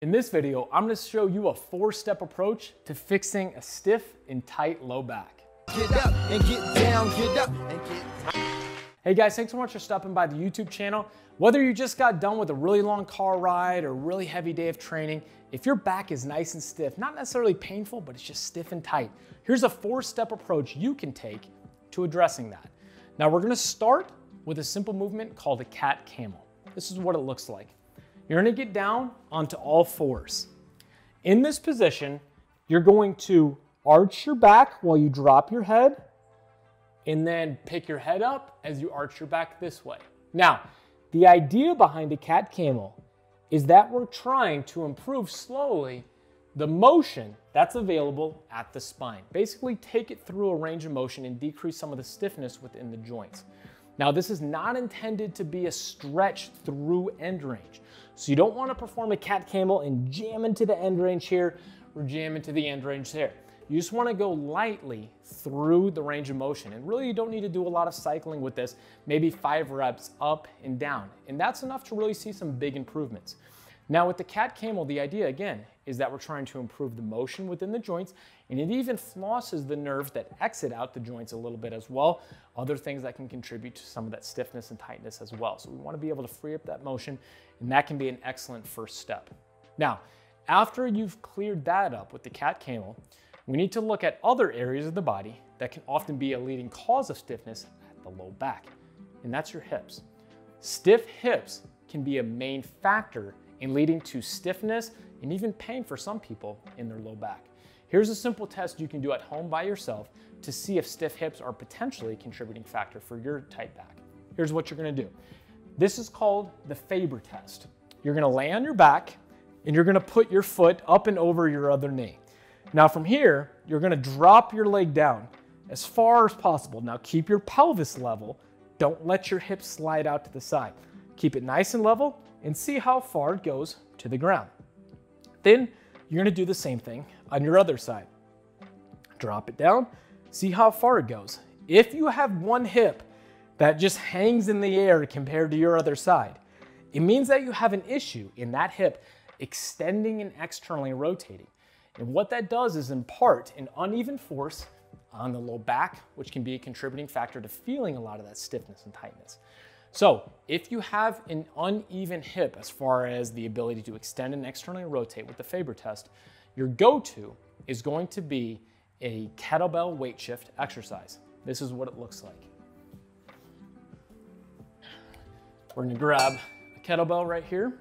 In this video, I'm going to show you a 4-step approach to fixing a stiff and tight low back. Get up and get down, get up and get down. Hey guys, thanks so much for stopping by the YouTube channel. Whether you just got done with a really long car ride or a really heavy day of training, if your back is nice and stiff, not necessarily painful, but it's just stiff and tight, here's a 4-step approach you can take to addressing that. Now we're going to start with a simple movement called a Cat-Camel. This is what it looks like. You're going to get down onto all fours. In this position, you're going to arch your back while you drop your head, and then pick your head up as you arch your back this way. Now, the idea behind the Cat-Camel is that we're trying to improve slowly the motion that's available at the spine. Basically, take it through a range of motion and decrease some of the stiffness within the joints. Now, this is not intended to be a stretch through end range. So you don't want to perform a Cat-Camel and jam into the end range here or jam into the end range there. You just want to go lightly through the range of motion. And really, you don't need to do a lot of cycling with this, maybe 5 reps up and down. And that's enough to really see some big improvements. Now with the Cat-Camel, the idea again is that we're trying to improve the motion within the joints, and it even flosses the nerves that exit out the joints a little bit as well. Other things that can contribute to some of that stiffness and tightness as well. So we want to be able to free up that motion, and that can be an excellent first step. Now, after you've cleared that up with the Cat-Camel, we need to look at other areas of the body that can often be a leading cause of stiffness at the low back, and that's your hips. Stiff hips can be a main factor in leading to stiffness and even pain for some people in their low back. Here's a simple test you can do at home by yourself to see if stiff hips are potentially a contributing factor for your tight back. Here's what you're gonna do. This is called the FABER Test. You're gonna lay on your back and you're gonna put your foot up and over your other knee. Now from here, you're gonna drop your leg down as far as possible. Now keep your pelvis level. Don't let your hips slide out to the side. Keep it nice and level and see how far it goes to the ground. Then you're gonna do the same thing on your other side. Drop it down, see how far it goes. If you have one hip that just hangs in the air compared to your other side, it means that you have an issue in that hip extending and externally rotating. And what that does is impart an uneven force on the low back, which can be a contributing factor to feeling a lot of that stiffness and tightness. So if you have an uneven hip as far as the ability to extend and externally rotate with the FABER test, your go-to is going to be a kettlebell weight shift exercise. This is what it looks like. We're gonna grab a kettlebell right here,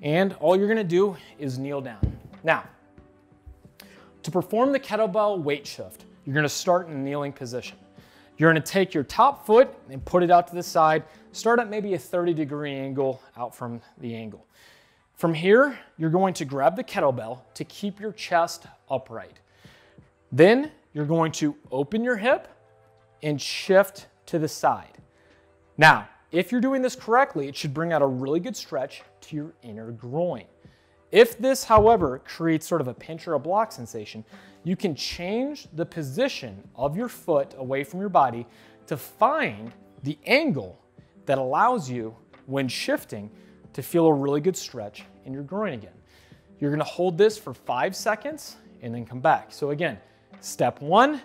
and all you're gonna do is kneel down. Now, to perform the kettlebell weight shift, you're gonna start in a kneeling position. You're gonna take your top foot and put it out to the side, start at maybe a 30-degree angle out from the angle. From here, you're going to grab the kettlebell to keep your chest upright. Then you're going to open your hip and shift to the side. Now, if you're doing this correctly, it should bring out a really good stretch to your inner groin. If this, however, creates sort of a pinch or a block sensation, you can change the position of your foot away from your body to find the angle that allows you, when shifting, to feel a really good stretch in your groin again. You're gonna hold this for 5 seconds and then come back. So again, step 1,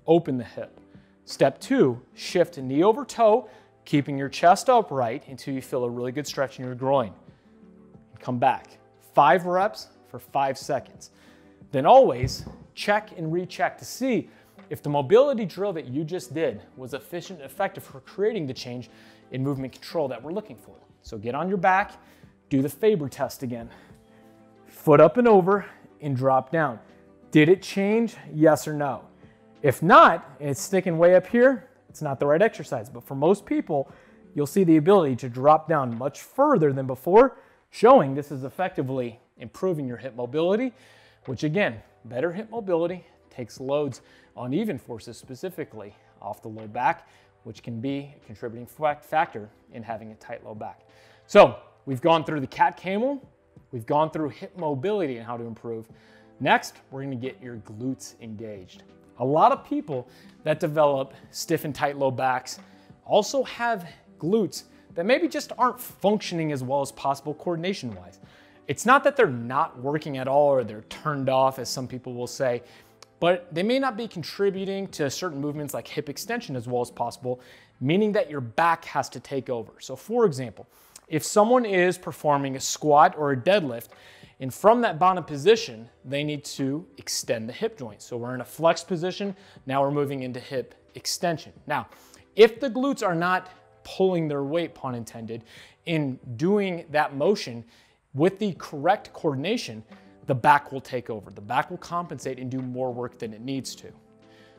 open the hip. Step 2, shift knee over toe, keeping your chest upright until you feel a really good stretch in your groin. Come back. 5 reps for 5 seconds. Then always check and recheck to see if the mobility drill that you just did was efficient and effective for creating the change in movement control that we're looking for. So get on your back, do the FABER test again. Foot up and over and drop down. Did it change? Yes or no? If not, and it's sticking way up here, it's not the right exercise. But for most people, you'll see the ability to drop down much further than before, showing this is effectively improving your hip mobility, which again, better hip mobility takes loads on uneven forces specifically off the low back, which can be a contributing factor in having a tight low back. So we've gone through the Cat-Camel, we've gone through hip mobility and how to improve. Next, we're gonna get your glutes engaged. A lot of people that develop stiff and tight low backs also have glutes that maybe just aren't functioning as well as possible coordination-wise. It's not that they're not working at all or they're turned off, as some people will say, but they may not be contributing to certain movements like hip extension as well as possible, meaning that your back has to take over. So for example, if someone is performing a squat or a deadlift, and from that bottom position, they need to extend the hip joint. So we're in a flex position, now we're moving into hip extension. Now, if the glutes are not pulling their weight, pun intended, in doing that motion with the correct coordination, the back will take over. The back will compensate and do more work than it needs to.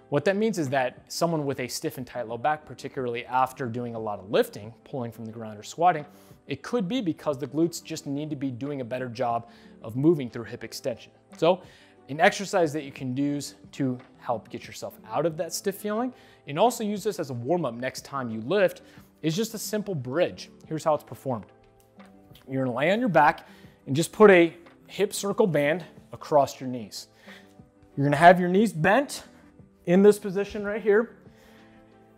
What that means is that someone with a stiff and tight low back, particularly after doing a lot of lifting, pulling from the ground or squatting, it could be because the glutes just need to be doing a better job of moving through hip extension. So an exercise that you can use to help get yourself out of that stiff feeling, and also use this as a warm-up next time you lift, is just a simple bridge. Here's how it's performed. You're gonna lay on your back and just put a hip circle band across your knees. You're gonna have your knees bent in this position right here.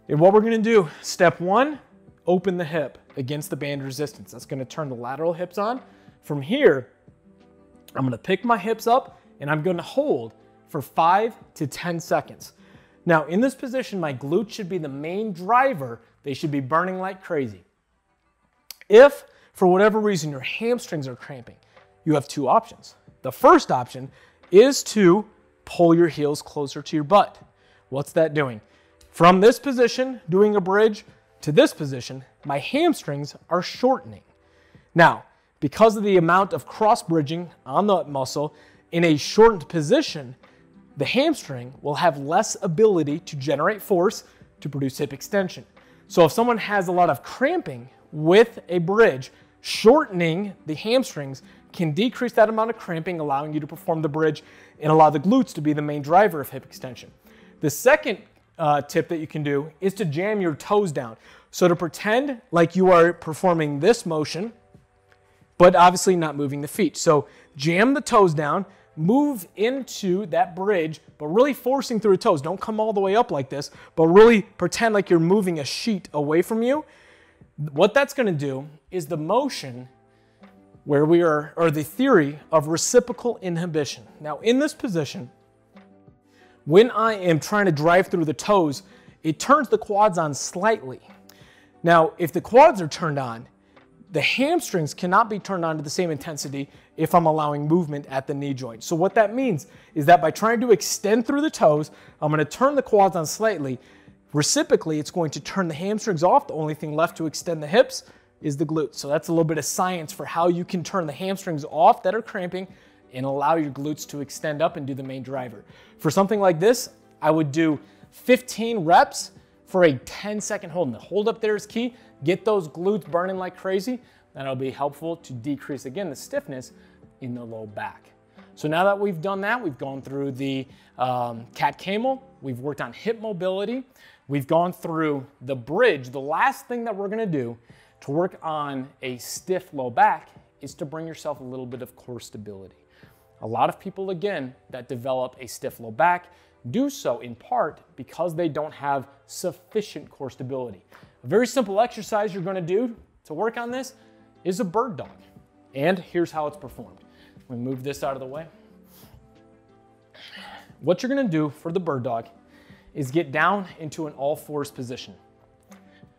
And what we're gonna do, step one, open the hip against the band resistance. That's gonna turn the lateral hips on. From here, I'm gonna pick my hips up and I'm gonna hold for 5 to 10 seconds. Now in this position, my glutes should be the main driver. They should be burning like crazy. If, for whatever reason, your hamstrings are cramping, you have two options. The first option is to pull your heels closer to your butt. What's that doing? From this position, doing a bridge, to this position, my hamstrings are shortening. Now, because of the amount of cross bridging on the muscle in a shortened position, the hamstring will have less ability to generate force to produce hip extension. So if someone has a lot of cramping with a bridge, shortening the hamstrings can decrease that amount of cramping, allowing you to perform the bridge and allow the glutes to be the main driver of hip extension. The second tip that you can do is to jam your toes down. So to pretend like you are performing this motion, but obviously not moving the feet. So jam the toes down, move into that bridge, but really forcing through the toes. Don't come all the way up like this, but really pretend like you're moving a sheet away from you. What that's gonna do is the motion where we are, or the theory of reciprocal inhibition. Now in this position, when I am trying to drive through the toes, it turns the quads on slightly. Now, if the quads are turned on, the hamstrings cannot be turned on to the same intensity if I'm allowing movement at the knee joint. So what that means is that by trying to extend through the toes, I'm going to turn the quads on slightly. Reciprocally, it's going to turn the hamstrings off. The only thing left to extend the hips is the glutes. So that's a little bit of science for how you can turn the hamstrings off that are cramping and allow your glutes to extend up and do the main driver. For something like this, I would do 15 reps for a 10-second hold. And the hold up there is key. Get those glutes burning like crazy. That'll be helpful to decrease, again, the stiffness in the low back. So now that we've done that, we've gone through the Cat-Camel, we've worked on hip mobility, we've gone through the bridge. The last thing that we're gonna do to work on a stiff low back is to bring yourself a little bit of core stability. A lot of people, again, that develop a stiff low back do so in part because they don't have sufficient core stability. A very simple exercise you're gonna do to work on this is a bird dog. And here's how it's performed. Let me move this out of the way. What you're gonna do for the bird dog is get down into an all-fours position.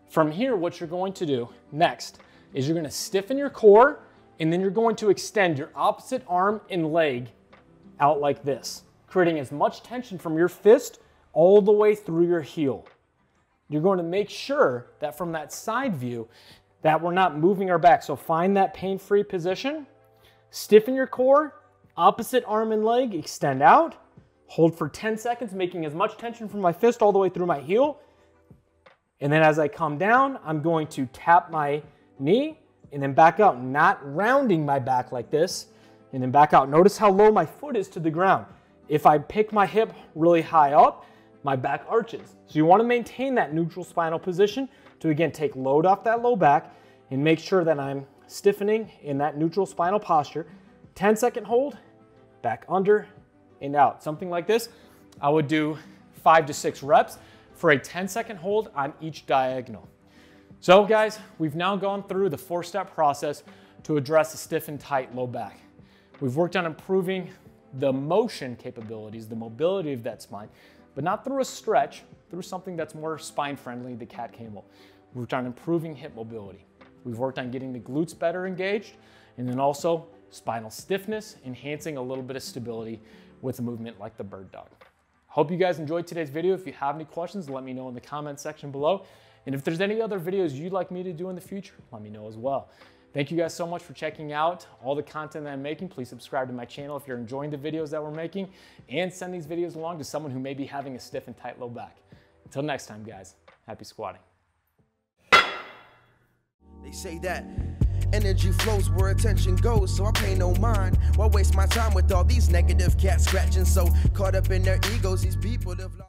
From here, what you're going to do next is you're gonna stiffen your core, and then you're going to extend your opposite arm and leg out like this, creating as much tension from your fist all the way through your heel. You're going to make sure that from that side view that we're not moving our back. So find that pain-free position, stiffen your core, opposite arm and leg, extend out, hold for 10 seconds, making as much tension from my fist all the way through my heel. And then as I come down, I'm going to tap my knee and then back out, not rounding my back like this, and then back out. Notice how low my foot is to the ground. If I pick my hip really high up, my back arches. So you want to maintain that neutral spinal position to, again, take load off that low back and make sure that I'm stiffening in that neutral spinal posture. 10-second hold, back under and out. Something like this, I would do 5 to 6 reps for a 10-second hold on each diagonal. So guys, we've now gone through the 4-step process to address a stiff and tight low back. We've worked on improving the motion capabilities, the mobility of that spine, but not through a stretch, through something that's more spine friendly, the Cat-Camel. We've worked on improving hip mobility. We've worked on getting the glutes better engaged, and then also spinal stiffness, enhancing a little bit of stability with a movement like the bird dog. Hope you guys enjoyed today's video. If you have any questions, let me know in the comment section below. And if there's any other videos you'd like me to do in the future, let me know as well. Thank you guys so much for checking out all the content that I'm making. Please subscribe to my channel if you're enjoying the videos that we're making, and send these videos along to someone who may be having a stiff and tight low back. Until next time, guys, happy squatting. They say that energy flows where attention goes, so I pay no mind. Why waste my time with all these negative cats scratching? So caught up in their egos, these people have lost.